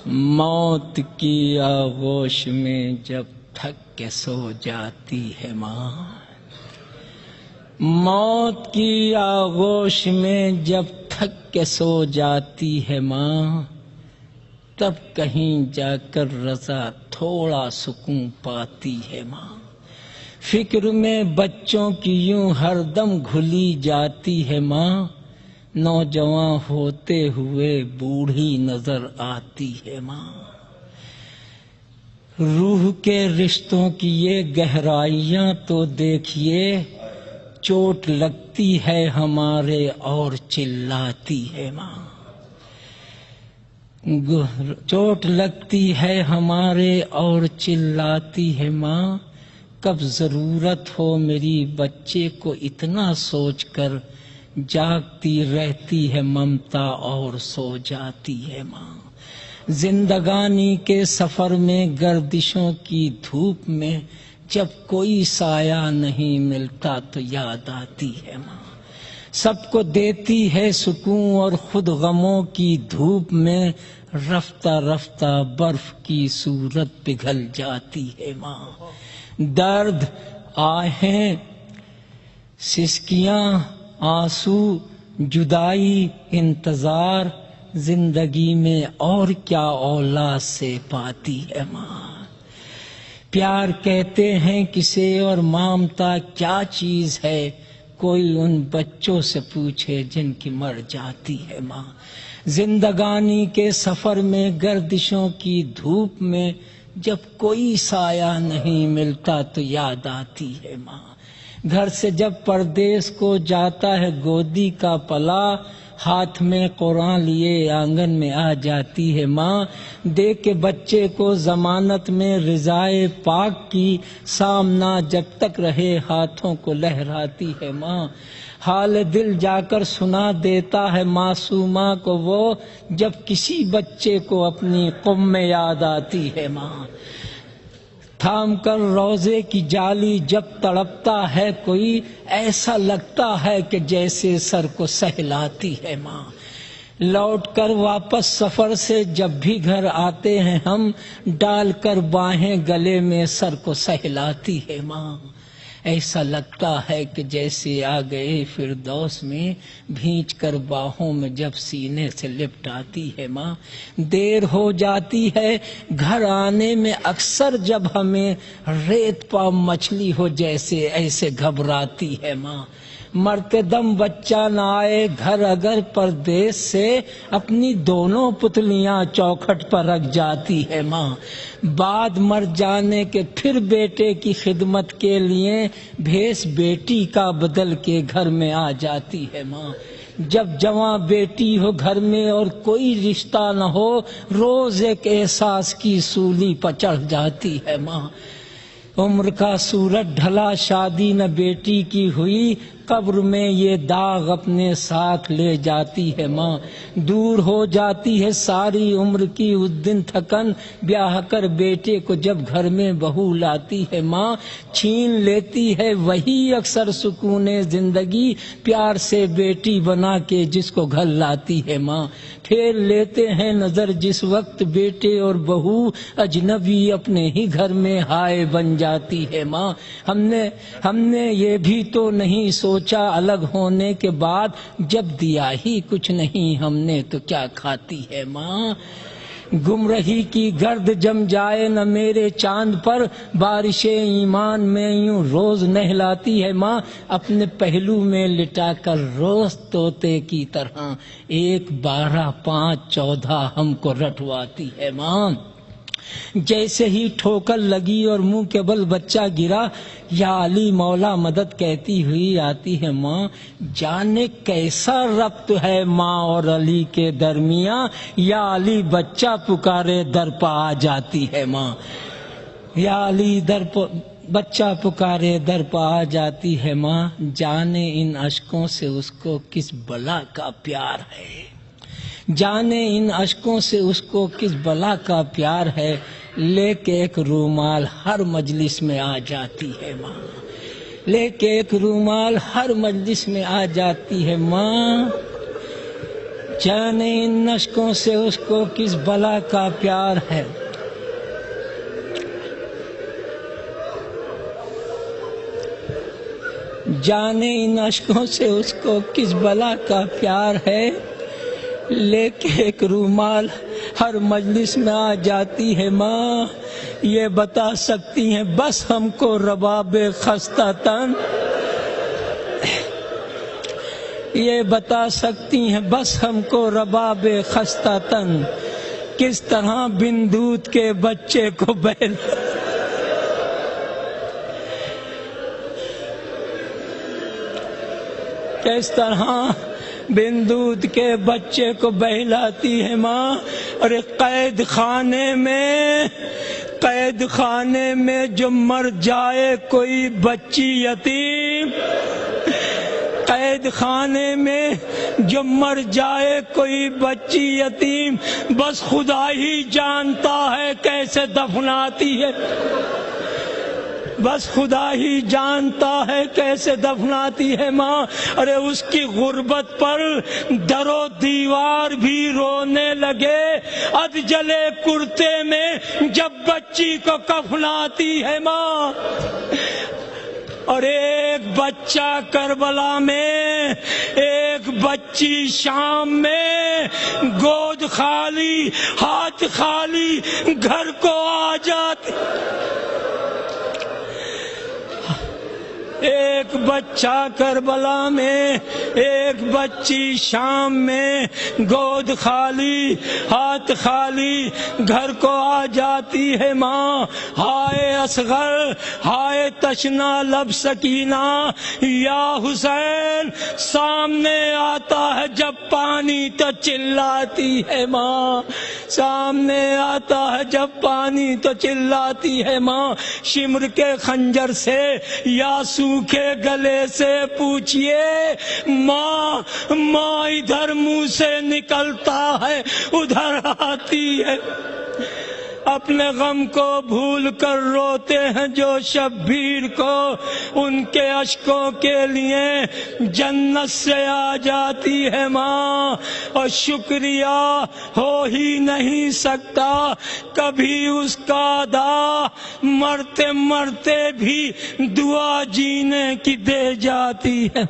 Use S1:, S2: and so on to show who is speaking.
S1: موت کی آغوش میں جب تھک کے سو جاتی ہے ماں، موت کی آغوش میں جب تھک کے سو جاتی ہے ماں، تب کہیں جا کر رضا تھوڑا سکون پاتی ہے ماں۔ فکر میں بچوں کی یوں ہر دم گھلی جاتی ہے ماں، نوجوان ہوتے ہوئے بوڑھی نظر آتی ہے ماں۔ روح کے رشتوں کی یہ گہرائیاں تو دیکھیے، چوٹ لگتی ہے ہمارے اور چلاتی ہے ماں، چوٹ لگتی ہے ہمارے اور چلاتی ہے ماں۔ کب ضرورت ہو میری بچے کو اتنا سوچ کر جاگتی رہتی ہے ممتا اور سو جاتی ہے ماں۔ زندگانی کے سفر میں گردشوں کی دھوپ میں جب کوئی سایہ نہیں ملتا تو یاد آتی ہے ماں۔ سب کو دیتی ہے سکون اور خود غموں کی دھوپ میں رفتہ رفتہ برف کی صورت پگھل جاتی ہے ماں۔ درد، آہیں، سسکیاں، آنسو، جدائی، انتظار، زندگی میں اور کیا اولاد سے پاتی ہے ماں۔ پیار کہتے ہیں کسے اور ممتا کیا چیز ہے، کوئی ان بچوں سے پوچھے جن کی مر جاتی ہے ماں۔ زندگانی کے سفر میں گردشوں کی دھوپ میں جب کوئی سایہ نہیں ملتا تو یاد آتی ہے ماں۔ گھر سے جب پردیس کو جاتا ہے گودی کا پلا، ہاتھ میں قرآن لیے آنگن میں آ جاتی ہے ماں۔ دے کے بچے کو ضمانت میں رضائے پاک کی، سامنا جب تک رہے ہاتھوں کو لہراتی ہے ماں۔ حال دل جا کر سنا دیتا ہے معصومہ کو وہ، جب کسی بچے کو اپنی قوم میں یاد آتی ہے ماں۔ تھام کر روزے کی جالی جب تڑپتا ہے کوئی، ایسا لگتا ہے کہ جیسے سر کو سہلاتی ہے ماں۔ لوٹ کر واپس سفر سے جب بھی گھر آتے ہیں ہم، ڈال کر باہیں گلے میں سر کو سہلاتی ہے ماں۔ ایسا لگتا ہے کہ جیسے آ گئے فردوس میں، بھینچ کر باہوں میں جب سینے سے لپٹاتی ہے ماں۔ دیر ہو جاتی ہے گھر آنے میں اکثر جب ہمیں، ریت پا مچھلی ہو جیسے ایسے گھبراتی ہے ماں۔ مرتے دم بچہ نہ آئے گھر اگر پردیس سے، اپنی دونوں پتلیاں چوکھٹ پر رکھ جاتی ہے ماں۔ بعد مر جانے کے پھر بیٹے کی خدمت کے لیے، بھیس بیٹی کا بدل کے گھر میں آ جاتی ہے ماں۔ جب جواں بیٹی ہو گھر میں اور کوئی رشتہ نہ ہو، روز ایک احساس کی سولی پر چڑھ جاتی ہے ماں۔ عمر کا سورج ڈھلا شادی نہ بیٹی کی ہوئی، قبر میں یہ داغ اپنے ساتھ لے جاتی ہے ماں۔ دور ہو جاتی ہے ساری عمر کی اس دن تھکن، بیاہ کر بیٹے کو جب گھر میں بہو لاتی ہے ماں۔ چھین لیتی ہے وہی اکثر سکون زندگی، پیار سے بیٹی بنا کے جس کو گھر لاتی ہے ماں۔ پھیر لیتے ہیں نظر جس وقت بیٹے اور بہو اجنبی اپنے ہی گھر میں ہائے بن جاتی ہے ماں۔ ہم نے یہ بھی تو نہیں سوچا الگ ہونے کے بعد، جب دیا ہی کچھ نہیں ہم نے تو کیا کھاتی ہے ماں۔ گمرہی کی گرد جم جائے نہ میرے چاند پر، بارش ایمان میں یوں روز نہلاتی ہے ماں۔ اپنے پہلو میں لٹا کر روز طوطے کی طرح، 1 12 5 14 ہم کو رٹواتی ہے ماں۔ جیسے ہی ٹھوکر لگی اور منہ کے بل بچہ گرا، یا علی مولا مدد کہتی ہوئی آتی ہے ماں۔ جانے کیسا ربط ہے ماں اور علی کے درمیاں، یا علی بچہ پکارے در پہ آ جاتی ہے ماں۔ یا علی بچہ پکارے در پہ آ جاتی ہے ماں۔ جانے ان اشکوں سے اس کو کس بلا کا پیار ہے، جانے ان اشکوں سے اس کو کس بلا کا پیار ہے، لے کے ایک رومال ہر مجلس میں آ جاتی ہے ماں۔ لے کے ایک رومال ہر مجلس میں آ جاتی ہے ماں۔ جانے ان اشکوں سے اس کو کس بلا کا پیار ہے، جانے ان اشکوں سے اس کو کس بلا کا پیار ہے، لے کے ایک رومال ہر مجلس میں آ جاتی ہے ماں، یہ بتا سکتی ہیں بس ہم کو رباب خستہ تن، یہ بتا سکتی ہیں بس ہم کو رباب خستہ تن، کس طرح بن دودھ کے بچے کو کس طرح بن دودھ کے بچے کو بہلاتی ہے ماں۔ ارے قید خانے میں جو مر جائے کوئی بچی یتیم، قید خانے میں جو مر جائے کوئی بچی یتیم، بس خدا ہی جانتا ہے کیسے دفناتی ہے، بس خدا ہی جانتا ہے کیسے دفناتی ہے ماں۔ ارے اس کی غربت پر در و دیوار بھی رونے لگے، اد جلے کرتے میں جب بچی کو کفناتی ہے ماں۔ اور ایک بچہ کربلا میں، ایک بچی شام میں، گود خالی ہاتھ خالی گھر کو آ جاتی، ایک بچہ کربلا میں، ایک بچی شام میں، گود خالی ہاتھ خالی گھر کو آ جاتی ہے ماں۔ ہائے اصغر، ہائے تشنا لب سکینہ، یا حسین سامنے آتا ہے جب پانی تو چلاتی ہے ماں، سامنے آتا ہے جب پانی تو چلاتی ہے ماں۔ شمر کے خنجر سے یا سوکھے گلے سے پوچھئے، ماں ماں ادھر منہ سے نکلتا ہے ادھر آتی ہے۔ اپنے غم کو بھول کر روتے ہیں جو شبیر کو، ان کے اشکوں کے لیے جنت سے آ جاتی ہے ماں۔ اور شکریہ ہو ہی نہیں سکتا کبھی اس کا ادا، مرتے مرتے بھی دعا جینے کی دے جاتی ہے۔